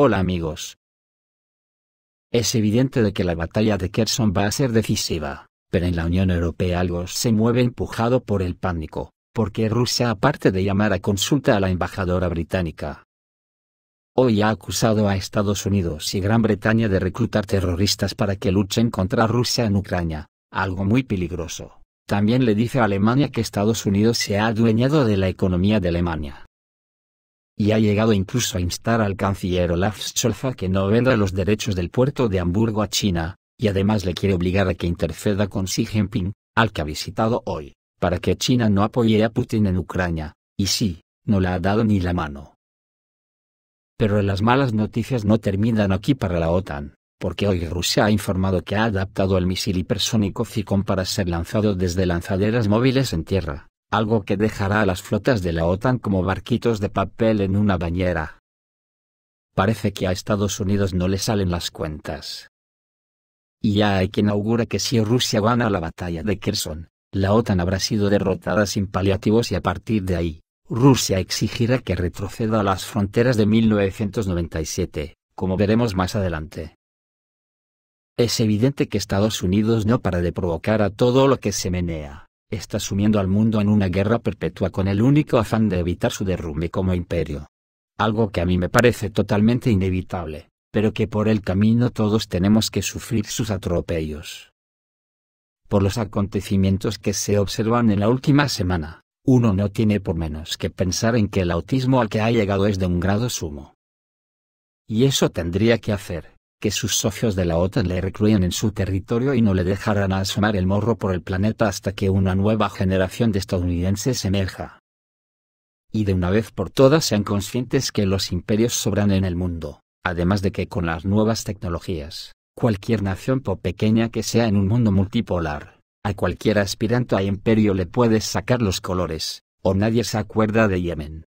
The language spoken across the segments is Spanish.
Hola amigos. Es evidente de que la batalla de Kherson va a ser decisiva, pero en la Unión Europea algo se mueve empujado por el pánico, porque Rusia, aparte de llamar a consulta a la embajadora británica, hoy ha acusado a Estados Unidos y Gran Bretaña de reclutar terroristas para que luchen contra Rusia en Ucrania, algo muy peligroso. También le dice a Alemania que Estados Unidos se ha adueñado de la economía de Alemania. Y ha llegado incluso a instar al canciller Olaf Scholz a que no venda los derechos del puerto de Hamburgo a China, y además le quiere obligar a que interceda con Xi Jinping, al que ha visitado hoy, para que China no apoye a Putin en Ucrania, y sí, no le ha dado ni la mano. Pero las malas noticias no terminan aquí para la OTAN, porque hoy Rusia ha informado que ha adaptado el misil hipersónico Zircon para ser lanzado desde lanzaderas móviles en tierra, algo que dejará a las flotas de la OTAN como barquitos de papel en una bañera. Parece que a Estados Unidos no le salen las cuentas. Y ya hay quien augura que si Rusia gana la batalla de Kherson, la OTAN habrá sido derrotada sin paliativos y a partir de ahí, Rusia exigirá que retroceda a las fronteras de 1997, como veremos más adelante. Es evidente que Estados Unidos no para de provocar a todo lo que se menea, está sumiendo al mundo en una guerra perpetua con el único afán de evitar su derrumbe como imperio. Algo que a mí me parece totalmente inevitable, pero que por el camino todos tenemos que sufrir sus atropellos. Por los acontecimientos que se observan en la última semana, uno no tiene por menos que pensar en que el autismo al que ha llegado es de un grado sumo. Y eso tendría que hacer que sus socios de la OTAN le recluyan en su territorio y no le dejaran asomar el morro por el planeta hasta que una nueva generación de estadounidenses emerja. Y de una vez por todas sean conscientes que los imperios sobran en el mundo, además de que con las nuevas tecnologías, cualquier nación por pequeña que sea en un mundo multipolar, a cualquier aspirante a imperio le puedes sacar los colores, o nadie se acuerda de Yemen.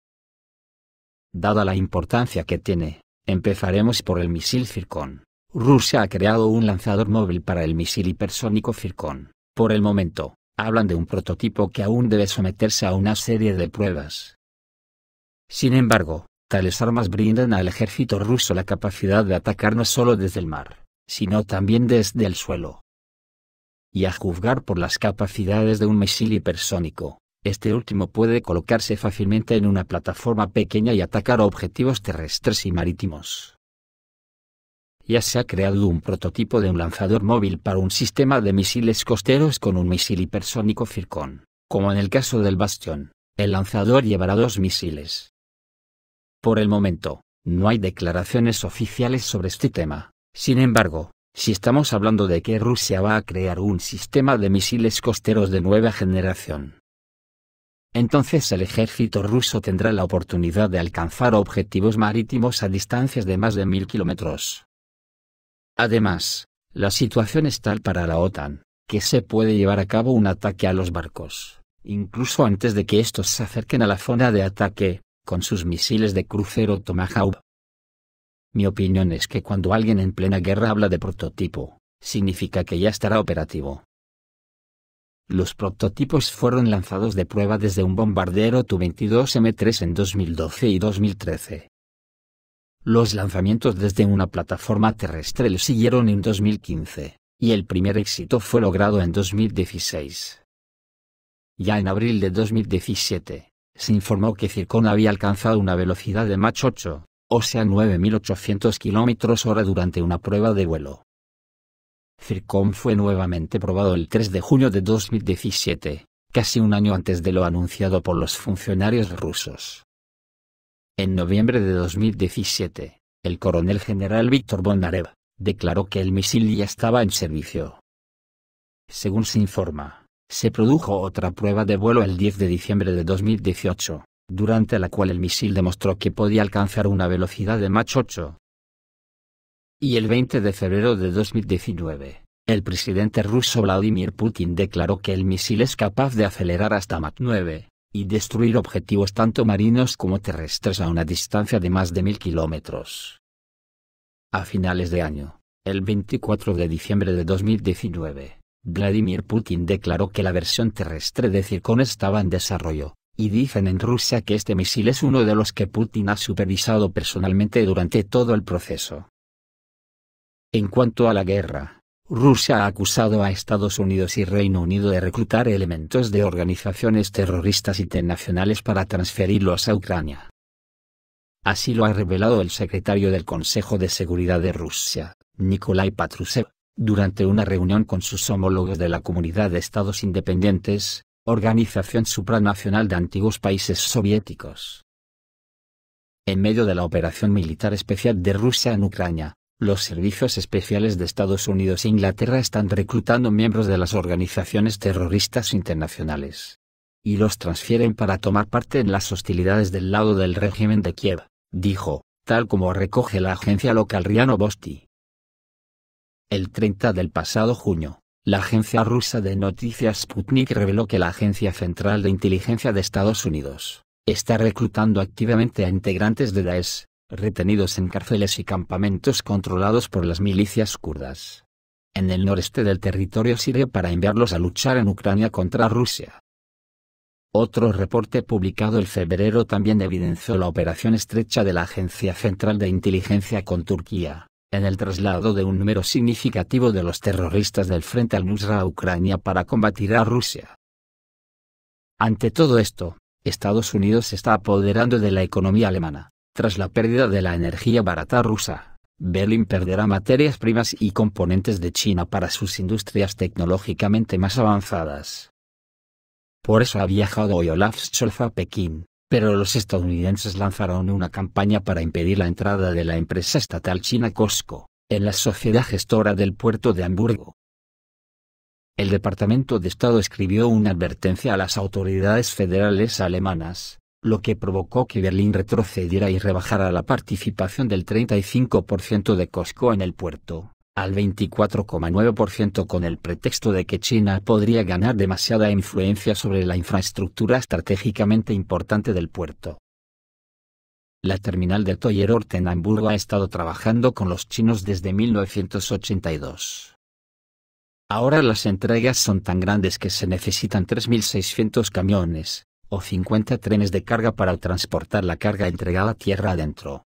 Dada la importancia que tiene, empezaremos por el misil Zircon. Rusia ha creado un lanzador móvil para el misil hipersónico Zircon. Por el momento, hablan de un prototipo que aún debe someterse a una serie de pruebas. Sin embargo, tales armas brindan al ejército ruso la capacidad de atacar no solo desde el mar, sino también desde el suelo. Y a juzgar por las capacidades de un misil hipersónico, este último puede colocarse fácilmente en una plataforma pequeña y atacar objetivos terrestres y marítimos. Ya se ha creado un prototipo de un lanzador móvil para un sistema de misiles costeros con un misil hipersónico Zircon. Como en el caso del Bastión, el lanzador llevará 2 misiles. Por el momento, no hay declaraciones oficiales sobre este tema. Sin embargo, si estamos hablando de que Rusia va a crear un sistema de misiles costeros de nueva generación, entonces el ejército ruso tendrá la oportunidad de alcanzar objetivos marítimos a distancias de más de 1000 kilómetros. Además, la situación es tal para la OTAN, que se puede llevar a cabo un ataque a los barcos, incluso antes de que estos se acerquen a la zona de ataque, con sus misiles de crucero Tomahawk. Mi opinión es que cuando alguien en plena guerra habla de prototipo, significa que ya estará operativo. Los prototipos fueron lanzados de prueba desde un bombardero Tu-22M3 en 2012 y 2013. Los lanzamientos desde una plataforma terrestre le siguieron en 2015, y el primer éxito fue logrado en 2016. Ya en abril de 2017, se informó que Zircon había alcanzado una velocidad de Mach 8, o sea 9.800 km/h durante una prueba de vuelo. Zircon fue nuevamente probado el 3 de junio de 2017, casi un año antes de lo anunciado por los funcionarios rusos. En noviembre de 2017, el coronel general Víctor Bonarev declaró que el misil ya estaba en servicio. Según se informa, se produjo otra prueba de vuelo el 10 de diciembre de 2018, durante la cual el misil demostró que podía alcanzar una velocidad de Mach 8. Y el 20 de febrero de 2019, el presidente ruso Vladimir Putin declaró que el misil es capaz de acelerar hasta Mach 9, y destruir objetivos tanto marinos como terrestres a una distancia de más de 1000 kilómetros. A finales de año, el 24 de diciembre de 2019, Vladimir Putin declaró que la versión terrestre de Zircon estaba en desarrollo, y dicen en Rusia que este misil es uno de los que Putin ha supervisado personalmente durante todo el proceso. En cuanto a la guerra, Rusia ha acusado a Estados Unidos y Reino Unido de reclutar elementos de organizaciones terroristas internacionales para transferirlos a Ucrania. Así lo ha revelado el secretario del Consejo de Seguridad de Rusia, Nikolai Patrushev, durante una reunión con sus homólogos de la Comunidad de Estados Independientes, organización supranacional de antiguos países soviéticos. En medio de la operación militar especial de Rusia en Ucrania, los servicios especiales de Estados Unidos e Inglaterra están reclutando miembros de las organizaciones terroristas internacionales. Y los transfieren para tomar parte en las hostilidades del lado del régimen de Kiev, dijo, tal como recoge la agencia local RIA Novosti. El 30 del pasado junio, la agencia rusa de noticias Sputnik reveló que la Agencia Central de Inteligencia de Estados Unidos está reclutando activamente a integrantes de Daesh, retenidos en cárceles y campamentos controlados por las milicias kurdas en el noreste del territorio sirio para enviarlos a luchar en Ucrania contra Rusia. Otro reporte publicado en febrero también evidenció la operación estrecha de la Agencia Central de Inteligencia con Turquía, en el traslado de un número significativo de los terroristas del Frente al-Nusra a Ucrania para combatir a Rusia. Ante todo esto, Estados Unidos se está apoderando de la economía alemana. Tras la pérdida de la energía barata rusa, Berlín perderá materias primas y componentes de China para sus industrias tecnológicamente más avanzadas. Por eso ha viajado hoy Olaf Scholz a Pekín, pero los estadounidenses lanzaron una campaña para impedir la entrada de la empresa estatal china COSCO en la sociedad gestora del puerto de Hamburgo. El Departamento de Estado escribió una advertencia a las autoridades federales alemanas, lo que provocó que Berlín retrocediera y rebajara la participación del 35% de COSCO en el puerto, al 24,9% con el pretexto de que China podría ganar demasiada influencia sobre la infraestructura estratégicamente importante del puerto. La terminal de Toyerort en Hamburgo ha estado trabajando con los chinos desde 1982. Ahora las entregas son tan grandes que se necesitan 3.600 camiones, o 50 trenes de carga para transportar la carga entregada tierra adentro.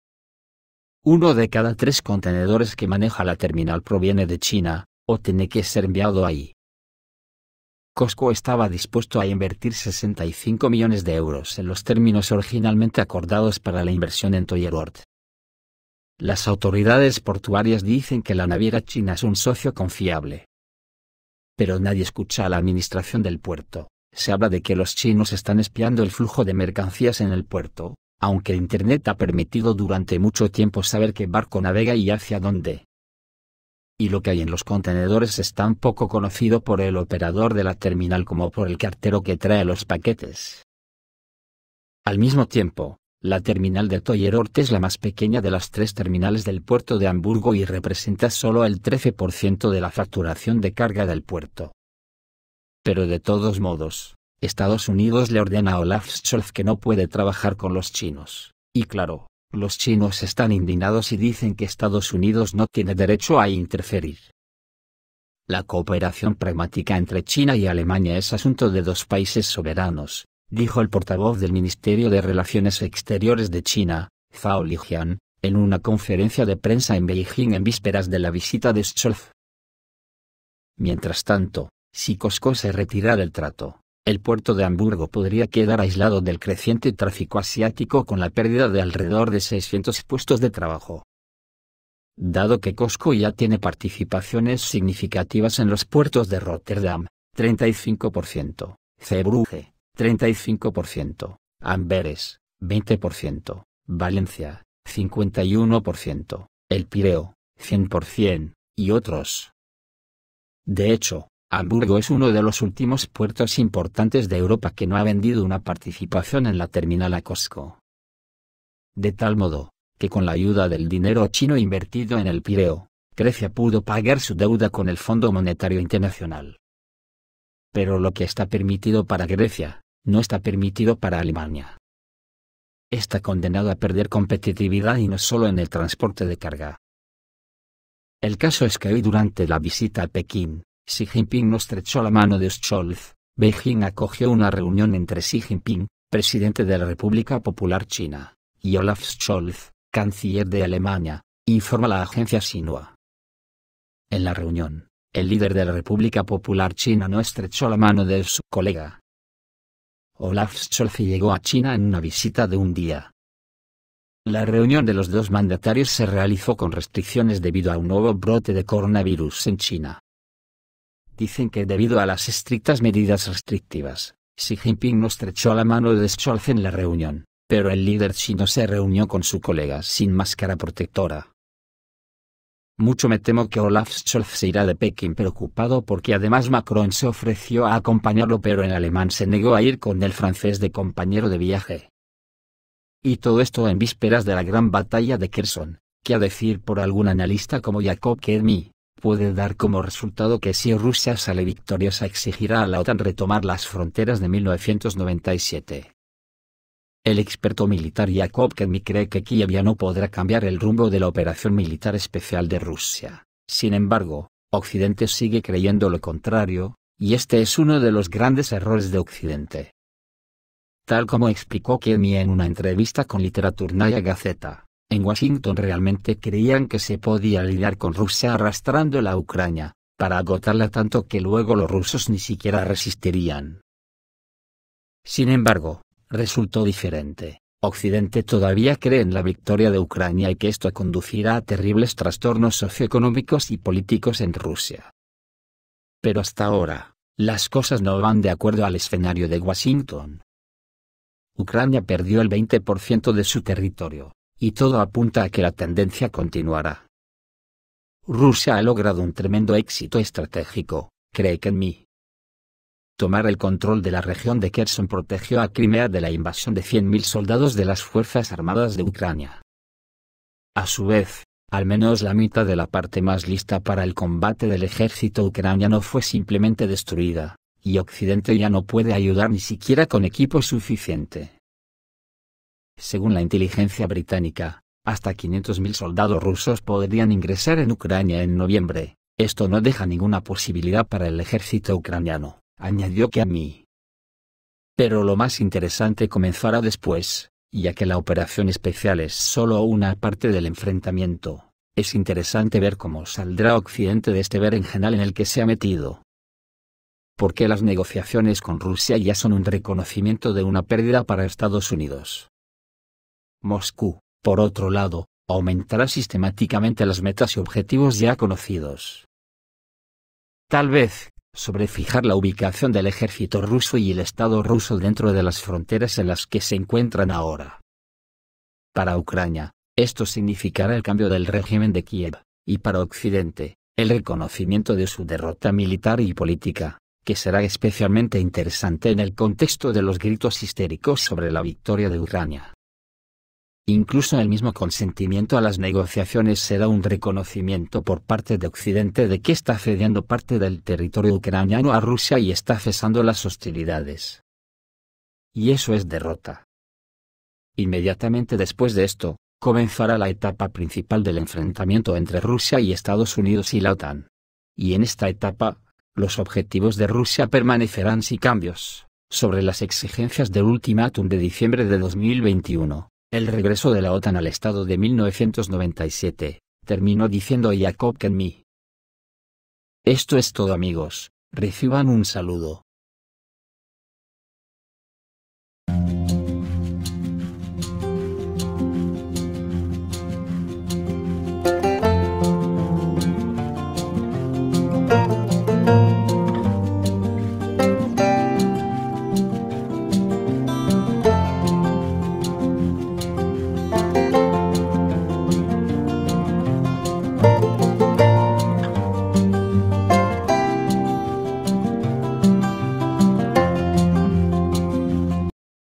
Uno de cada 3 contenedores que maneja la terminal proviene de China, o tiene que ser enviado ahí. COSCO estaba dispuesto a invertir 65 millones de euros en los términos originalmente acordados para la inversión en Toyerort. Las autoridades portuarias dicen que la naviera china es un socio confiable. Pero nadie escucha a la administración del puerto. Se habla de que los chinos están espiando el flujo de mercancías en el puerto, aunque Internet ha permitido durante mucho tiempo saber qué barco navega y hacia dónde. Y lo que hay en los contenedores es tan poco conocido por el operador de la terminal como por el cartero que trae los paquetes. Al mismo tiempo, la terminal de Toyerort es la más pequeña de las 3 terminales del puerto de Hamburgo y representa solo el 13% de la facturación de carga del puerto. Pero de todos modos, Estados Unidos le ordena a Olaf Scholz que no puede trabajar con los chinos, y claro, los chinos están indignados y dicen que Estados Unidos no tiene derecho a interferir. La cooperación pragmática entre China y Alemania es asunto de 2 países soberanos, dijo el portavoz del Ministerio de Relaciones Exteriores de China, Zhao Lijian, en una conferencia de prensa en Beijing en vísperas de la visita de Scholz. Mientras tanto, si COSCO se retira del trato, el puerto de Hamburgo podría quedar aislado del creciente tráfico asiático con la pérdida de alrededor de 600 puestos de trabajo. Dado que COSCO ya tiene participaciones significativas en los puertos de Rotterdam, 35%, Zeebrugge, 35%, Amberes, 20%, Valencia, 51%, El Pireo, 100%, y otros. De hecho, Hamburgo es uno de los últimos puertos importantes de Europa que no ha vendido una participación en la terminal a COSCO. De tal modo, que con la ayuda del dinero chino invertido en El Pireo, Grecia pudo pagar su deuda con el Fondo Monetario Internacional. Pero lo que está permitido para Grecia, no está permitido para Alemania. Está condenado a perder competitividad y no solo en el transporte de carga. El caso es que hoy durante la visita a Pekín, Xi Jinping no estrechó la mano de Scholz. Beijing acogió una reunión entre Xi Jinping, presidente de la República Popular China, y Olaf Scholz, canciller de Alemania, informa la agencia Xinhua. En la reunión, el líder de la República Popular China no estrechó la mano de su colega. Olaf Scholz llegó a China en una visita de un día. La reunión de los dos mandatarios se realizó con restricciones debido a un nuevo brote de coronavirus en China. Dicen que debido a las estrictas medidas restrictivas, Xi Jinping no estrechó la mano de Scholz en la reunión, pero el líder chino se reunió con su colega sin máscara protectora. Mucho me temo que Olaf Scholz se irá de Pekín preocupado porque además Macron se ofreció a acompañarlo, pero el alemán se negó a ir con el francés de compañero de viaje. Y todo esto en vísperas de la gran batalla de Kherson, que a decir por algún analista como Jacob Kedmi, puede dar como resultado que si Rusia sale victoriosa exigirá a la OTAN retomar las fronteras de 1997. El experto militar Jacob Kedmi cree que Kiev ya no podrá cambiar el rumbo de la operación militar especial de Rusia. Sin embargo, Occidente sigue creyendo lo contrario, y este es uno de los grandes errores de Occidente. Tal como explicó Kedmi en una entrevista con Literaturnaya Gazeta, en Washington realmente creían que se podía lidiar con Rusia arrastrando la Ucrania, para agotarla tanto que luego los rusos ni siquiera resistirían. Sin embargo, resultó diferente. Occidente todavía cree en la victoria de Ucrania y que esto conducirá a terribles trastornos socioeconómicos y políticos en Rusia. Pero hasta ahora, las cosas no van de acuerdo al escenario de Washington. Ucrania perdió el 20% de su territorio, y todo apunta a que la tendencia continuará. Rusia ha logrado un tremendo éxito estratégico, cree Kedmi. Tomar el control de la región de Kherson protegió a Crimea de la invasión de 100.000 soldados de las Fuerzas Armadas de Ucrania. A su vez, al menos la mitad de la parte más lista para el combate del ejército ucraniano fue simplemente destruida, y Occidente ya no puede ayudar ni siquiera con equipo suficiente. Según la inteligencia británica, hasta 500.000 soldados rusos podrían ingresar en Ucrania en noviembre. Esto no deja ninguna posibilidad para el ejército ucraniano, añadió Kedmi. Pero lo más interesante comenzará después, ya que la operación especial es solo una parte del enfrentamiento. Es interesante ver cómo saldrá Occidente de este berenjenal en el que se ha metido. Porque las negociaciones con Rusia ya son un reconocimiento de una pérdida para Estados Unidos. Moscú, por otro lado, aumentará sistemáticamente las metas y objetivos ya conocidos. Tal vez, sobre fijar la ubicación del ejército ruso y el Estado ruso dentro de las fronteras en las que se encuentran ahora. Para Ucrania, esto significará el cambio del régimen de Kiev, y para Occidente, el reconocimiento de su derrota militar y política, que será especialmente interesante en el contexto de los gritos histéricos sobre la victoria de Ucrania. Incluso el mismo consentimiento a las negociaciones será un reconocimiento por parte de Occidente de que está cediendo parte del territorio ucraniano a Rusia y está cesando las hostilidades. Y eso es derrota. Inmediatamente después de esto, comenzará la etapa principal del enfrentamiento entre Rusia y Estados Unidos y la OTAN. Y en esta etapa, los objetivos de Rusia permanecerán sin cambios. Sobre las exigencias del ultimátum de diciembre de 2021. El regreso de la OTAN al estado de 1997, terminó diciendo Jacob Kedmi. Esto es todo amigos, reciban un saludo.